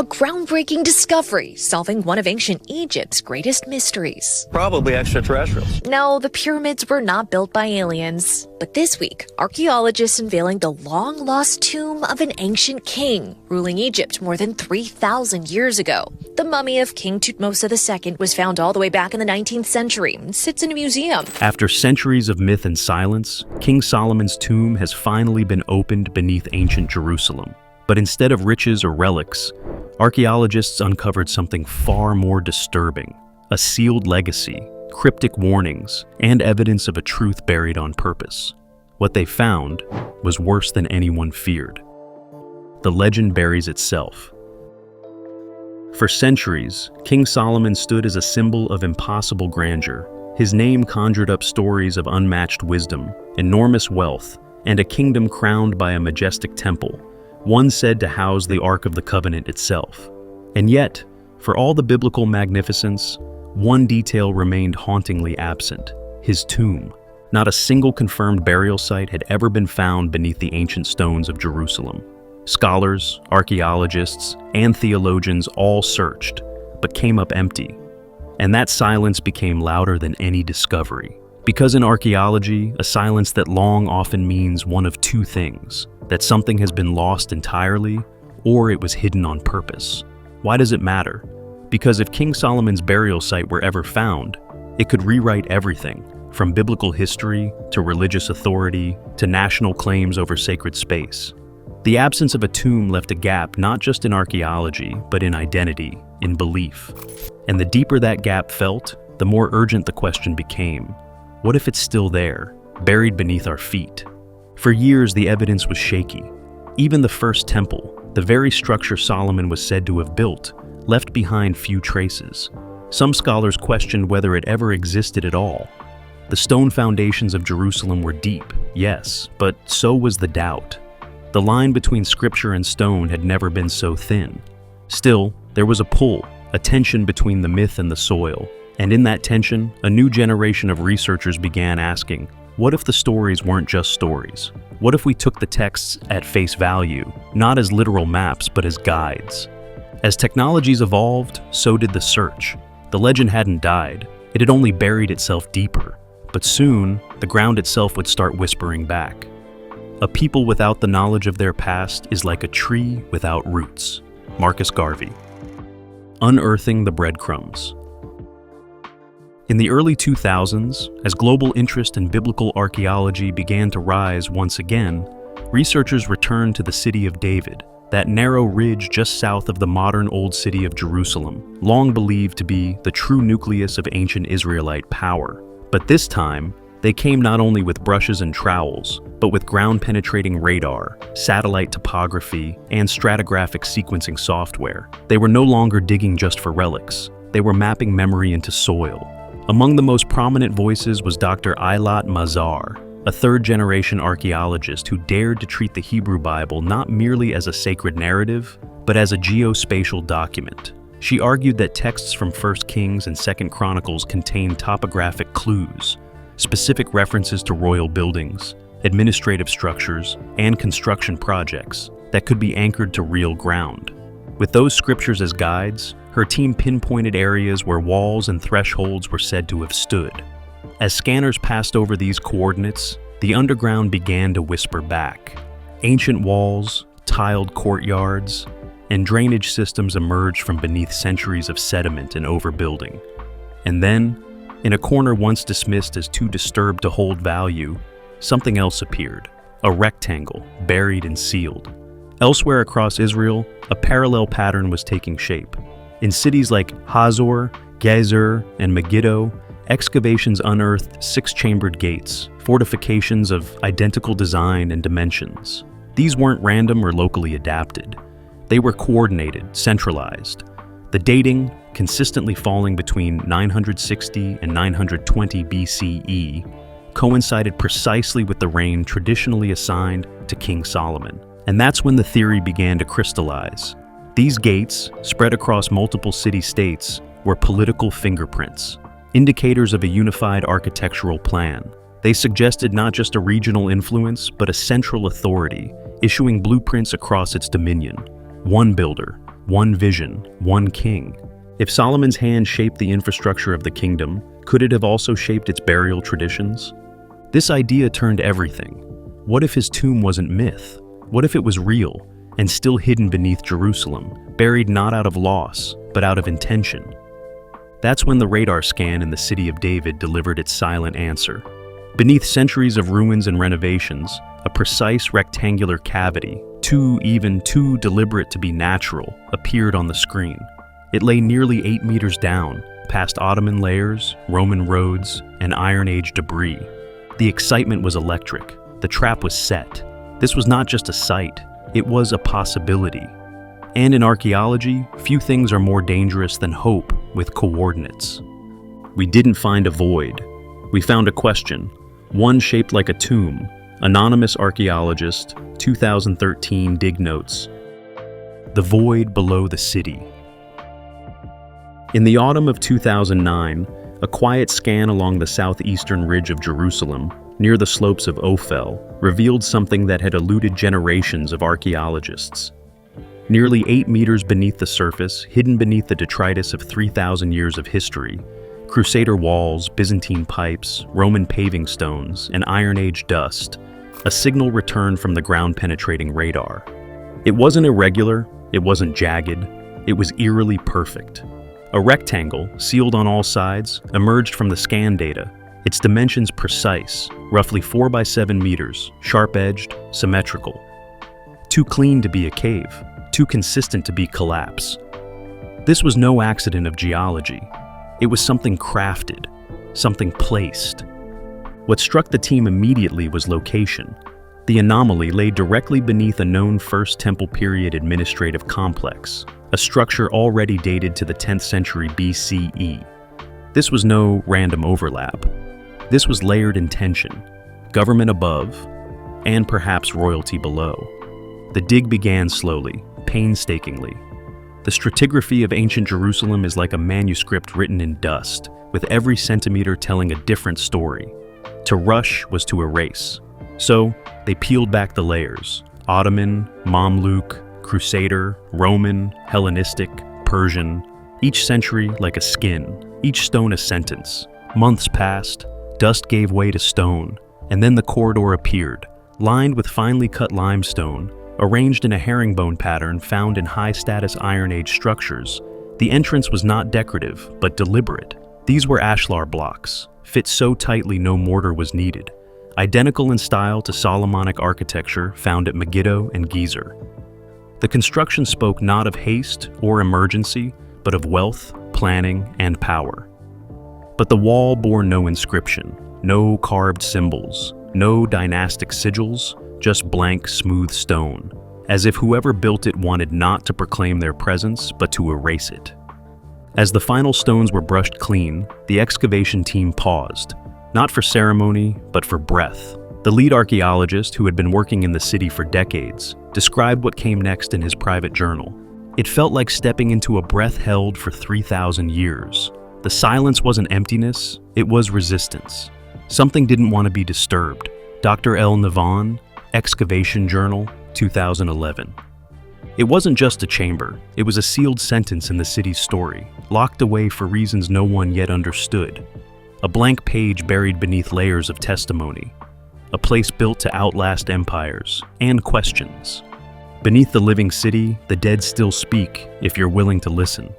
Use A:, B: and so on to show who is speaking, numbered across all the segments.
A: A groundbreaking discovery solving one of ancient Egypt's greatest mysteries.
B: Probably extraterrestrials.
A: No, the pyramids were not built by aliens. But this week, archaeologists unveiling the long-lost tomb of an ancient king ruling Egypt more than 3,000 years ago. The mummy of King Thutmose II was found all the way back in the 19th century and sits in a museum.
C: After centuries of myth and silence, King Solomon's tomb has finally been opened beneath ancient Jerusalem. But instead of riches or relics, archaeologists uncovered something far more disturbing: a sealed legacy, cryptic warnings, and evidence of a truth buried on purpose. What they found was worse than anyone feared. The legend buries itself. For centuries, King Solomon stood as a symbol of impossible grandeur. His name conjured up stories of unmatched wisdom, enormous wealth, and a kingdom crowned by a majestic temple, one said to house the Ark of the Covenant itself. And yet, for all the biblical magnificence, one detail remained hauntingly absent: his tomb. Not a single confirmed burial site had ever been found beneath the ancient stones of Jerusalem. Scholars, archaeologists, and theologians all searched, but came up empty. And that silence became louder than any discovery. Because in archaeology, a silence that long often means one of two things: that something has been lost entirely, or it was hidden on purpose. Why does it matter? Because if King Solomon's burial site were ever found, it could rewrite everything, from biblical history to religious authority to national claims over sacred space. The absence of a tomb left a gap not just in archaeology, but in identity, in belief. And the deeper that gap felt, the more urgent the question became: what if it's still there, buried beneath our feet? For years, the evidence was shaky. Even the first temple, the very structure Solomon was said to have built, left behind few traces. Some scholars questioned whether it ever existed at all. The stone foundations of Jerusalem were deep, yes, but so was the doubt. The line between scripture and stone had never been so thin. Still, there was a pull, a tension between the myth and the soil. And in that tension, a new generation of researchers began asking, what if the stories weren't just stories? What if we took the texts at face value, not as literal maps, but as guides? As technologies evolved, so did the search. The legend hadn't died, it had only buried itself deeper. But soon, the ground itself would start whispering back. A people without the knowledge of their past is like a tree without roots. Marcus Garvey. Unearthing the breadcrumbs. In the early 2000s, as global interest in biblical archaeology began to rise once again, researchers returned to the city of David, that narrow ridge just south of the modern Old City of Jerusalem, long believed to be the true nucleus of ancient Israelite power. But this time, they came not only with brushes and trowels, but with ground-penetrating radar, satellite topography, and stratigraphic sequencing software. They were no longer digging just for relics. They were mapping memory into soil. Among the most prominent voices was Dr. Eilat Mazar, a third-generation archaeologist who dared to treat the Hebrew Bible not merely as a sacred narrative, but as a geospatial document. She argued that texts from 1 Kings and 2 Chronicles contained topographic clues, specific references to royal buildings, administrative structures, and construction projects that could be anchored to real ground. With those scriptures as guides, her team pinpointed areas where walls and thresholds were said to have stood. As scanners passed over these coordinates, the underground began to whisper back. Ancient walls, tiled courtyards, and drainage systems emerged from beneath centuries of sediment and overbuilding. And then, in a corner once dismissed as too disturbed to hold value, something else appeared, a rectangle buried and sealed. Elsewhere across Israel, a parallel pattern was taking shape. In cities like Hazor, Gezer, and Megiddo, excavations unearthed 6-chambered gates, fortifications of identical design and dimensions. These weren't random or locally adapted. They were coordinated, centralized. The dating, consistently falling between 960 and 920 BCE, coincided precisely with the reign traditionally assigned to King Solomon. And that's when the theory began to crystallize. These gates, spread across multiple city-states, were political fingerprints, indicators of a unified architectural plan. They suggested not just a regional influence, but a central authority, issuing blueprints across its dominion. One builder, one vision, one king. If Solomon's hand shaped the infrastructure of the kingdom, could it have also shaped its burial traditions? This idea turned everything. What if his tomb wasn't myth? What if it was real and still hidden beneath Jerusalem, buried not out of loss, but out of intention? That's when the radar scan in the city of David delivered its silent answer. Beneath centuries of ruins and renovations, a precise rectangular cavity, too deliberate to be natural, appeared on the screen. It lay nearly 8 meters down, past Ottoman layers, Roman roads, and Iron Age debris. The excitement was electric. The trap was set. This was not just a site, it was a possibility. And in archaeology, few things are more dangerous than hope with coordinates. We didn't find a void. We found a question, one shaped like a tomb. Anonymous archaeologist, 2013 dig notes. The void below the city. In the autumn of 2009, a quiet scan along the southeastern ridge of Jerusalem, near the slopes of Ophel, revealed something that had eluded generations of archaeologists. Nearly 8 meters beneath the surface, hidden beneath the detritus of 3,000 years of history, Crusader walls, Byzantine pipes, Roman paving stones, and Iron Age dust, a signal returned from the ground-penetrating radar. It wasn't irregular, it wasn't jagged, it was eerily perfect. A rectangle, sealed on all sides, emerged from the scan data, its dimensions precise, roughly 4 by 7 meters, sharp-edged, symmetrical. Too clean to be a cave, too consistent to be collapse. This was no accident of geology. It was something crafted, something placed. What struck the team immediately was location. The anomaly lay directly beneath a known First Temple period administrative complex, a structure already dated to the 10th century BCE. This was no random overlap. This was layered intention, government above, and perhaps royalty below. The dig began slowly, painstakingly. The stratigraphy of ancient Jerusalem is like a manuscript written in dust, with every centimeter telling a different story. To rush was to erase. So, they peeled back the layers: Ottoman, Mamluk, Crusader, Roman, Hellenistic, Persian, each century like a skin, each stone a sentence. Months passed, dust gave way to stone, and then the corridor appeared, lined with finely cut limestone, arranged in a herringbone pattern found in high-status Iron Age structures. The entrance was not decorative, but deliberate. These were ashlar blocks, fit so tightly no mortar was needed, identical in style to Solomonic architecture found at Megiddo and Gezer. The construction spoke not of haste or emergency, but of wealth, planning, and power. But the wall bore no inscription, no carved symbols, no dynastic sigils, just blank, smooth stone, as if whoever built it wanted not to proclaim their presence, but to erase it. As the final stones were brushed clean, the excavation team paused, not for ceremony, but for breath. The lead archaeologist, who had been working in the city for decades, described what came next in his private journal. It felt like stepping into a breath held for 3,000 years. The silence wasn't emptiness, it was resistance. Something didn't want to be disturbed. Dr. L. Navon, Excavation Journal, 2011. It wasn't just a chamber, it was a sealed sentence in the city's story, locked away for reasons no one yet understood. A blank page buried beneath layers of testimony. A place built to outlast empires and questions. Beneath the living city, the dead still speak if you're willing to listen.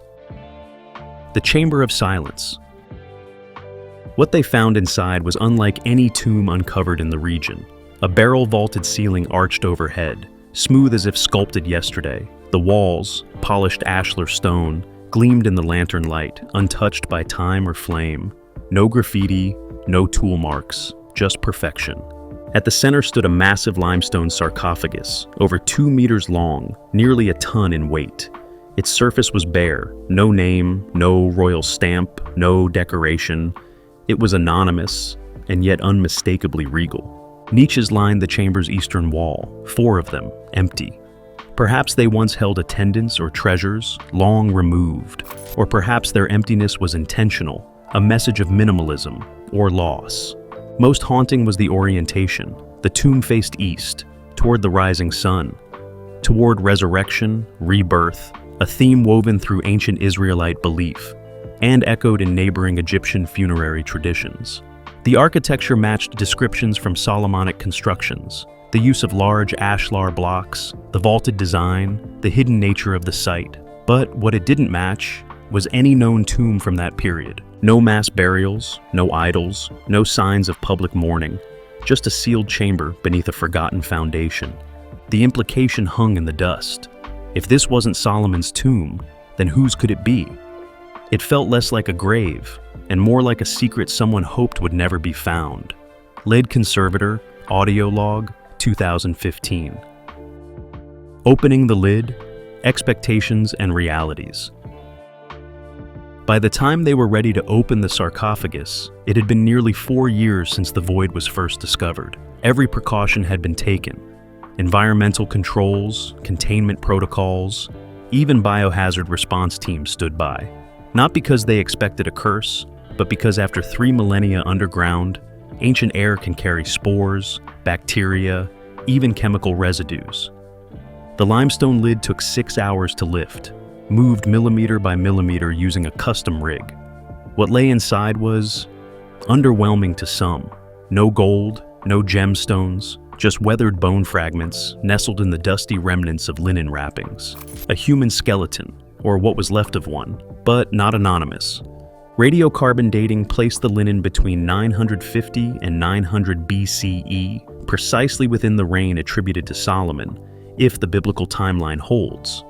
C: The Chamber of Silence. What they found inside was unlike any tomb uncovered in the region. A barrel-vaulted ceiling arched overhead, smooth as if sculpted yesterday. The walls, polished ashlar stone, gleamed in the lantern light, untouched by time or flame. No graffiti, no tool marks, just perfection. At the center stood a massive limestone sarcophagus, over 2 meters long, nearly a ton in weight. Its surface was bare, no name, no royal stamp, no decoration. It was anonymous, and yet unmistakably regal. Niches lined the chamber's eastern wall, 4 of them, empty. Perhaps they once held attendants or treasures, long removed. Or perhaps their emptiness was intentional, a message of minimalism or loss. Most haunting was the orientation. The tomb faced east, toward the rising sun, toward resurrection, rebirth, a theme woven through ancient Israelite belief and echoed in neighboring Egyptian funerary traditions. The architecture matched descriptions from Solomonic constructions, the use of large ashlar blocks, the vaulted design, the hidden nature of the site. But what it didn't match was any known tomb from that period. No mass burials, no idols, no signs of public mourning, just a sealed chamber beneath a forgotten foundation. The implication hung in the dust. If this wasn't Solomon's tomb, then whose could it be? It felt less like a grave and more like a secret someone hoped would never be found. Lead Conservator, audio log, 2015. Opening the lid, expectations and realities. By the time they were ready to open the sarcophagus, it had been nearly 4 years since the void was first discovered. Every precaution had been taken. Environmental controls, containment protocols, even biohazard response teams stood by. Not because they expected a curse, but because after 3 millennia underground, ancient air can carry spores, bacteria, even chemical residues. The limestone lid took 6 hours to lift, moved millimeter by millimeter using a custom rig. What lay inside was underwhelming to some. No gold, no gemstones, just weathered bone fragments nestled in the dusty remnants of linen wrappings. A human skeleton, or what was left of one, but not anonymous. Radiocarbon dating placed the linen between 950 and 900 BCE, precisely within the reign attributed to Solomon, if the biblical timeline holds.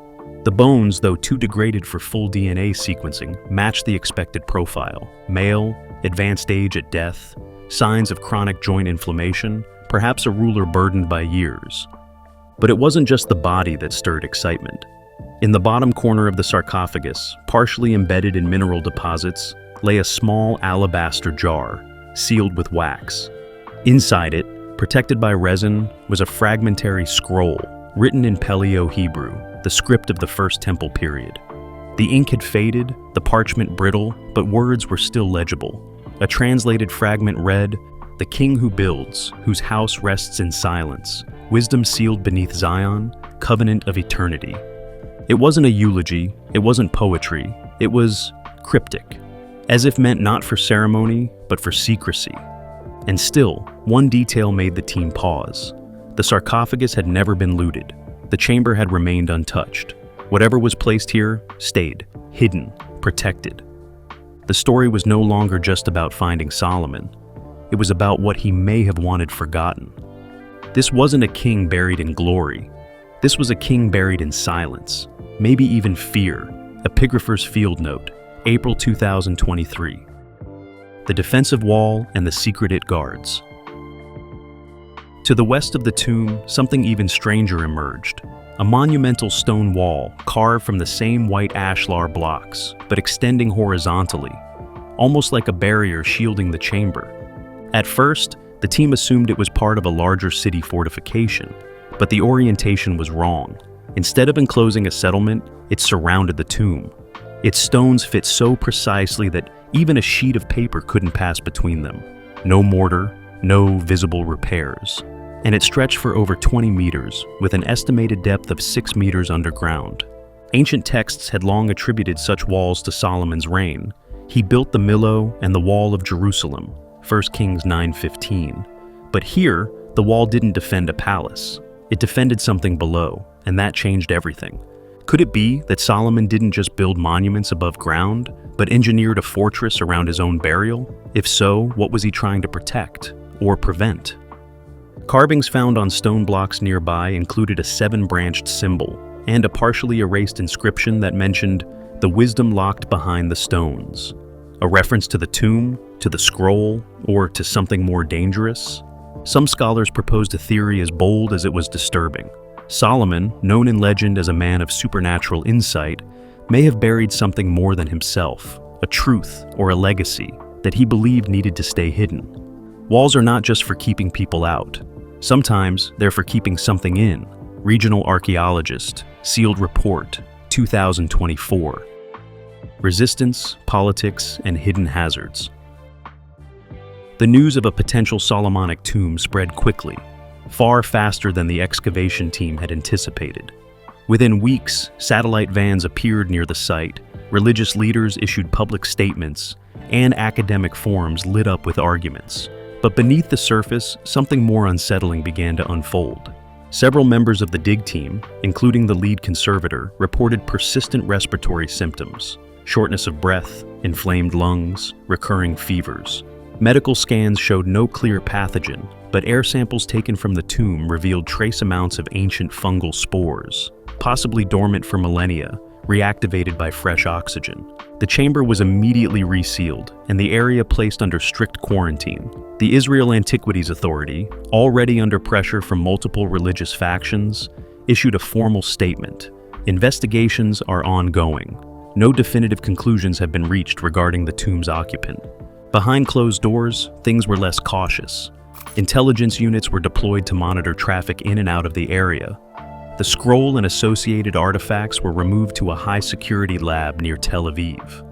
C: The bones, though too degraded for full DNA sequencing, matched the expected profile. Male, advanced age at death, signs of chronic joint inflammation, perhaps a ruler burdened by years. But it wasn't just the body that stirred excitement. In the bottom corner of the sarcophagus, partially embedded in mineral deposits, lay a small alabaster jar, sealed with wax. Inside it, protected by resin, was a fragmentary scroll, written in Paleo-Hebrew, the script of the First Temple period. The ink had faded, the parchment brittle, but words were still legible. A translated fragment read, "The king who builds, whose house rests in silence, wisdom sealed beneath Zion, covenant of eternity." It wasn't a eulogy, it wasn't poetry, it was cryptic, as if meant not for ceremony, but for secrecy. And still, one detail made the team pause. The sarcophagus had never been looted. The chamber had remained untouched. Whatever was placed here stayed, hidden, protected. The story was no longer just about finding Solomon. It was about what he may have wanted forgotten. This wasn't a king buried in glory. This was a king buried in silence, maybe even fear. Epigrapher's Field Note, April 2023. The defensive wall and the secret it guards. To the west of the tomb, something even stranger emerged. A monumental stone wall carved from the same white ashlar blocks, but extending horizontally, almost like a barrier shielding the chamber. At first, the team assumed it was part of a larger city fortification, but the orientation was wrong. Instead of enclosing a settlement, it surrounded the tomb. Its stones fit so precisely that even a sheet of paper couldn't pass between them. No mortar, no visible repairs. And it stretched for over 20 meters, with an estimated depth of 6 meters underground. Ancient texts had long attributed such walls to Solomon's reign. He built the Millo and the Wall of Jerusalem, 1 Kings 9:15. But here, the wall didn't defend a palace. It defended something below, and that changed everything. Could it be that Solomon didn't just build monuments above ground, but engineered a fortress around his own burial? If so, what was he trying to protect or prevent? Carvings found on stone blocks nearby included a 7-branched symbol and a partially erased inscription that mentioned the wisdom locked behind the stones. A reference to the tomb, to the scroll, or to something more dangerous? Some scholars proposed a theory as bold as it was disturbing. Solomon, known in legend as a man of supernatural insight, may have buried something more than himself, a truth or a legacy that he believed needed to stay hidden. Walls are not just for keeping people out. Sometimes they're for keeping something in. Regional Archaeologist, Sealed Report, 2024. Resistance, Politics, and Hidden Hazards. The news of a potential Solomonic tomb spread quickly, far faster than the excavation team had anticipated. Within weeks, satellite vans appeared near the site, religious leaders issued public statements, and academic forums lit up with arguments. But beneath the surface, something more unsettling began to unfold. Several members of the dig team, including the lead conservator, reported persistent respiratory symptoms: shortness of breath, inflamed lungs, recurring fevers. Medical scans showed no clear pathogen, but air samples taken from the tomb revealed trace amounts of ancient fungal spores, possibly dormant for millennia, reactivated by fresh oxygen. The chamber was immediately resealed, and the area placed under strict quarantine. The Israel Antiquities Authority, already under pressure from multiple religious factions, issued a formal statement. Investigations are ongoing. No definitive conclusions have been reached regarding the tomb's occupant. Behind closed doors, things were less cautious. Intelligence units were deployed to monitor traffic in and out of the area. The scroll and associated artifacts were removed to a high-security lab near Tel Aviv.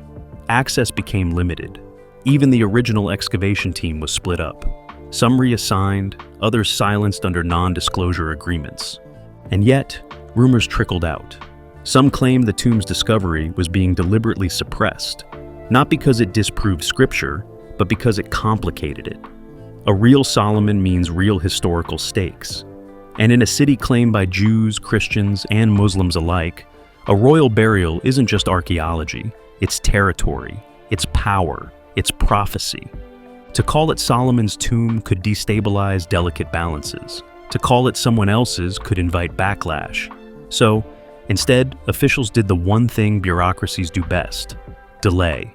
C: Access became limited. Even the original excavation team was split up. Some reassigned, others silenced under non-disclosure agreements. And yet, rumors trickled out. Some claimed the tomb's discovery was being deliberately suppressed, not because it disproved scripture, but because it complicated it. A real Solomon means real historical stakes. And in a city claimed by Jews, Christians, and Muslims alike, a royal burial isn't just archaeology, it's territory, it's power, it's prophecy. To call it Solomon's tomb could destabilize delicate balances. To call it someone else's could invite backlash. So, instead, officials did the one thing bureaucracies do best: delay.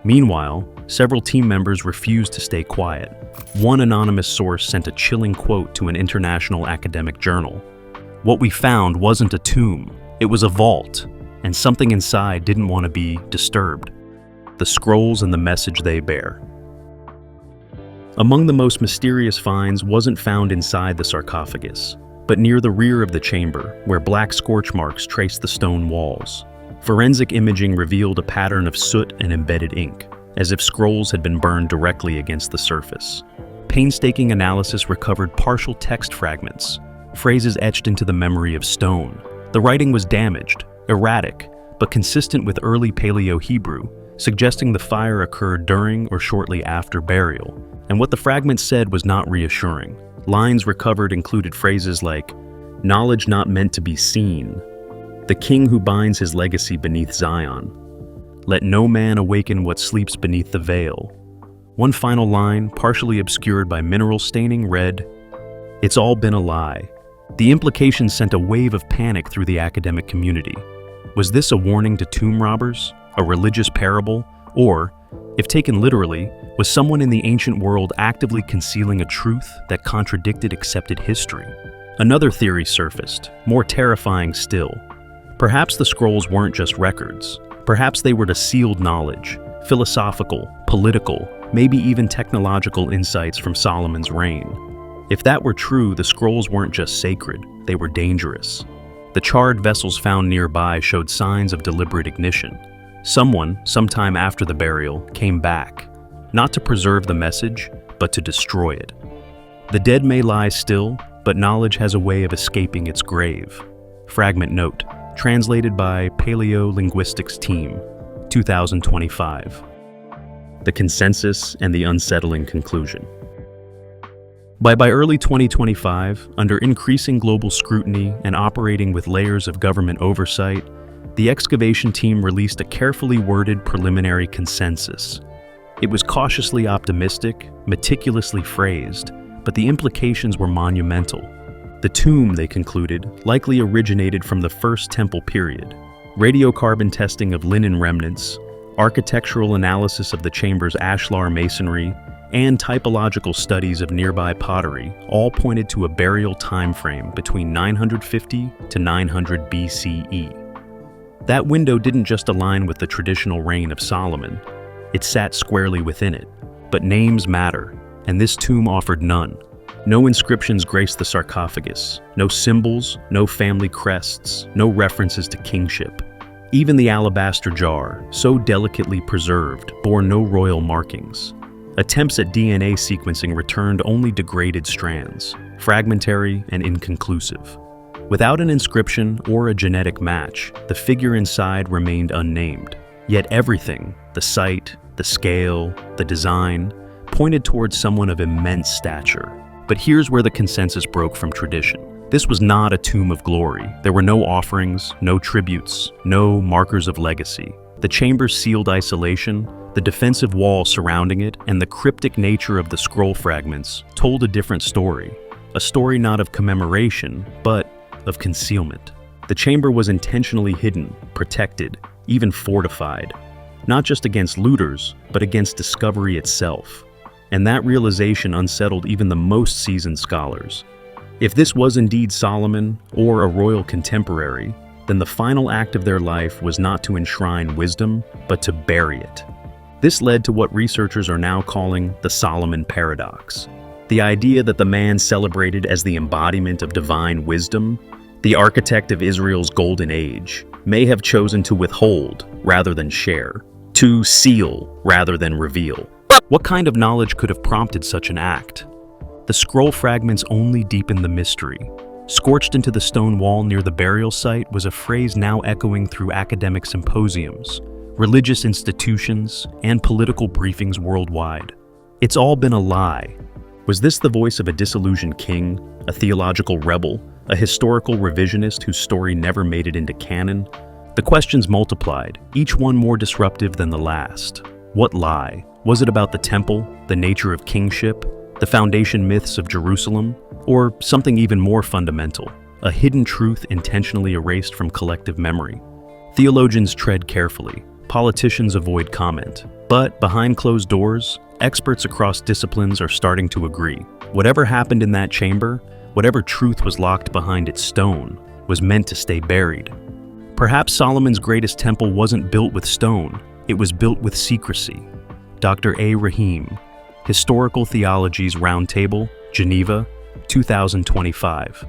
C: Meanwhile, several team members refused to stay quiet. One anonymous source sent a chilling quote to an international academic journal. "What we found wasn't a tomb, it was a vault, and something inside didn't want to be disturbed." The scrolls and the message they bear. Among the most mysterious finds wasn't found inside the sarcophagus, but near the rear of the chamber, where black scorch marks traced the stone walls. Forensic imaging revealed a pattern of soot and embedded ink, as if scrolls had been burned directly against the surface. Painstaking analysis recovered partial text fragments, phrases etched into the memory of stone. The writing was damaged, erratic, but consistent with early Paleo-Hebrew, suggesting the fire occurred during or shortly after burial. And what the fragments said was not reassuring. Lines recovered included phrases like, "Knowledge not meant to be seen," "The king who binds his legacy beneath Zion," "Let no man awaken what sleeps beneath the veil." One final line, partially obscured by mineral staining, read, "It's all been a lie." The implication sent a wave of panic through the academic community. Was this a warning to tomb robbers, a religious parable, or, if taken literally, was someone in the ancient world actively concealing a truth that contradicted accepted history? Another theory surfaced, more terrifying still. Perhaps the scrolls weren't just records. Perhaps they were the sealed knowledge, philosophical, political, maybe even technological insights from Solomon's reign. If that were true, the scrolls weren't just sacred, they were dangerous. The charred vessels found nearby showed signs of deliberate ignition. Someone, sometime after the burial, came back, not to preserve the message, but to destroy it. The dead may lie still, but knowledge has a way of escaping its grave. Fragment note, translated by Paleolinguistics Team, 2025. The consensus and the unsettling conclusion. By early 2025, under increasing global scrutiny and operating with layers of government oversight, the excavation team released a carefully worded preliminary consensus. It was cautiously optimistic, meticulously phrased, but the implications were monumental. The tomb, they concluded, likely originated from the First Temple period. Radiocarbon testing of linen remnants, architectural analysis of the chamber's ashlar masonry, and typological studies of nearby pottery all pointed to a burial timeframe between 950 to 900 BCE. That window didn't just align with the traditional reign of Solomon, it sat squarely within it. But names matter, and this tomb offered none. No inscriptions graced the sarcophagus, no symbols, no family crests, no references to kingship. Even the alabaster jar, so delicately preserved, bore no royal markings. Attempts at DNA sequencing returned only degraded strands, fragmentary and inconclusive. Without an inscription or a genetic match, the figure inside remained unnamed. Yet everything, the site, the scale, the design, pointed towards someone of immense stature. But here's where the consensus broke from tradition. This was not a tomb of glory. There were no offerings, no tributes, no markers of legacy. The chamber's sealed isolation, the defensive wall surrounding it, and the cryptic nature of the scroll fragments told a different story. A story not of commemoration, but of concealment. The chamber was intentionally hidden, protected, even fortified, not just against looters, but against discovery itself. And that realization unsettled even the most seasoned scholars. If this was indeed Solomon or a royal contemporary, then the final act of their life was not to enshrine wisdom, but to bury it. This led to what researchers are now calling the Solomon paradox. The idea that the man celebrated as the embodiment of divine wisdom, the architect of Israel's golden age, may have chosen to withhold rather than share, to seal rather than reveal. What kind of knowledge could have prompted such an act? The scroll fragments only deepened the mystery. Scorched into the stone wall near the burial site was a phrase now echoing through academic symposiums, religious institutions, and political briefings worldwide. It's all been a lie. Was this the voice of a disillusioned king, a theological rebel, a historical revisionist whose story never made it into canon? The questions multiplied, each one more disruptive than the last. What lie? Was it about the temple, the nature of kingship, the foundation myths of Jerusalem, or something even more fundamental, a hidden truth intentionally erased from collective memory? Theologians tread carefully, politicians avoid comment, but behind closed doors, experts across disciplines are starting to agree. Whatever happened in that chamber, whatever truth was locked behind its stone, was meant to stay buried. Perhaps Solomon's greatest temple wasn't built with stone, it was built with secrecy. Dr. A. Rahim, Historical Theologies Roundtable, Geneva, 2025.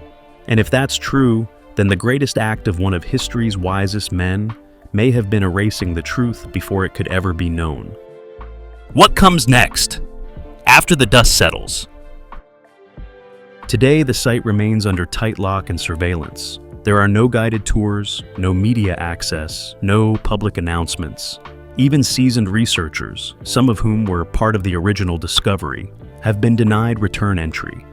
C: And if that's true, then the greatest act of one of history's wisest men may have been erasing the truth before it could ever be known. What comes next? After the dust settles. Today, the site remains under tight lock and surveillance. There are no guided tours, no media access, no public announcements. Even seasoned researchers, some of whom were part of the original discovery, have been denied return entry.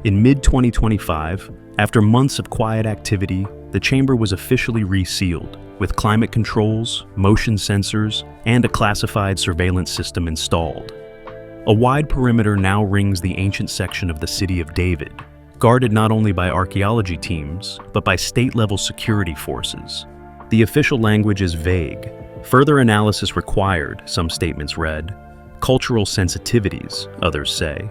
C: In mid-2025, after months of quiet activity, the chamber was officially resealed, with climate controls, motion sensors, and a classified surveillance system installed. A wide perimeter now rings the ancient section of the city of David, guarded not only by archaeology teams, but by state-level security forces. The official language is vague. Further analysis required, some statements read. Cultural sensitivities, others say.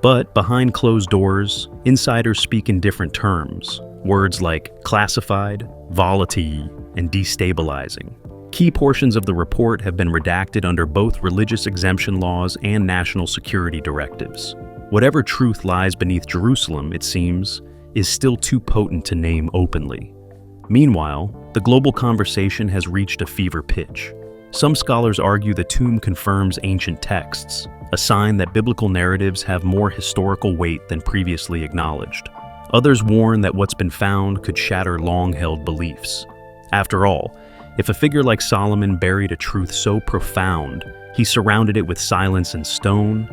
C: But behind closed doors, insiders speak in different terms. Words like classified, volatile, and destabilizing. Key portions of the report have been redacted under both religious exemption laws and national security directives. Whatever truth lies beneath Jerusalem, it seems, is still too potent to name openly. Meanwhile, the global conversation has reached a fever pitch. Some scholars argue the tomb confirms ancient texts, a sign that biblical narratives have more historical weight than previously acknowledged. Others warn that what's been found could shatter long-held beliefs. After all, if a figure like Solomon buried a truth so profound, he surrounded it with silence and stone,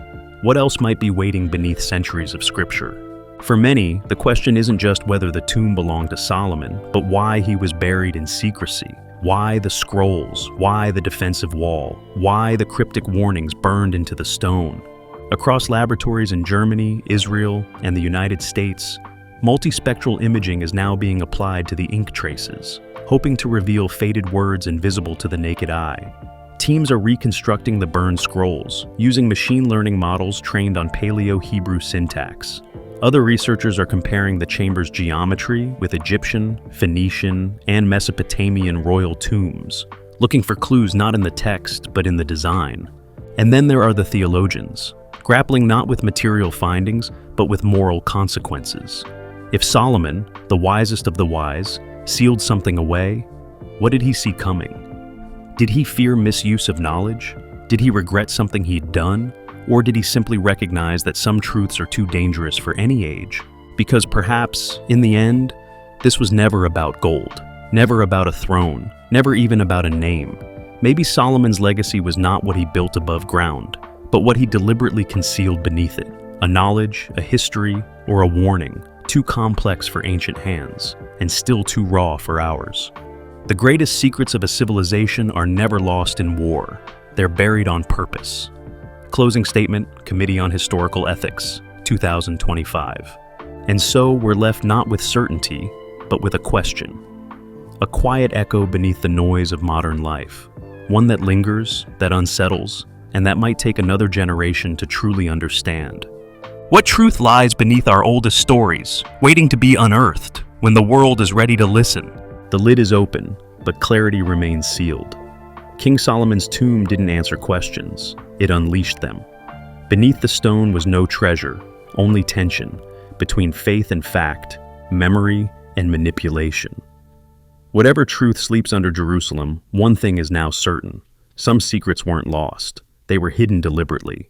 C: what else might be waiting beneath centuries of scripture? For many, the question isn't just whether the tomb belonged to Solomon, but why he was buried in secrecy. Why the scrolls? Why the defensive wall? Why the cryptic warnings burned into the stone? Across laboratories in Germany, Israel, and the United States, multispectral imaging is now being applied to the ink traces, hoping to reveal faded words invisible to the naked eye. Teams are reconstructing the burned scrolls, using machine learning models trained on Paleo-Hebrew syntax. Other researchers are comparing the chamber's geometry with Egyptian, Phoenician, and Mesopotamian royal tombs, looking for clues not in the text, but in the design. And then there are the theologians, grappling not with material findings, but with moral consequences. If Solomon, the wisest of the wise, sealed something away, what did he see coming? Did he fear misuse of knowledge? Did he regret something he'd done? Or did he simply recognize that some truths are too dangerous for any age? Because perhaps, in the end, This was never about gold, never about a throne, never even about a name. Maybe Solomon's legacy was not what he built above ground, but what he deliberately concealed beneath it. A knowledge, a history, or a warning, too complex for ancient hands, and still too raw for ours. The greatest secrets of a civilization are never lost in war. They're buried on purpose. Closing statement, Committee on Historical Ethics, 2025. And so we're left not with certainty, but with a question. A quiet echo beneath the noise of modern life. One that lingers, that unsettles, and that might take another generation to truly understand. What truth lies beneath our oldest stories, waiting to be unearthed when the world is ready to listen? The lid is open, but clarity remains sealed. King Solomon's tomb didn't answer questions, it unleashed them. Beneath the stone was no treasure, only tension, between faith and fact, memory and manipulation. Whatever truth sleeps under Jerusalem, one thing is now certain. Some secrets weren't lost. They were hidden deliberately.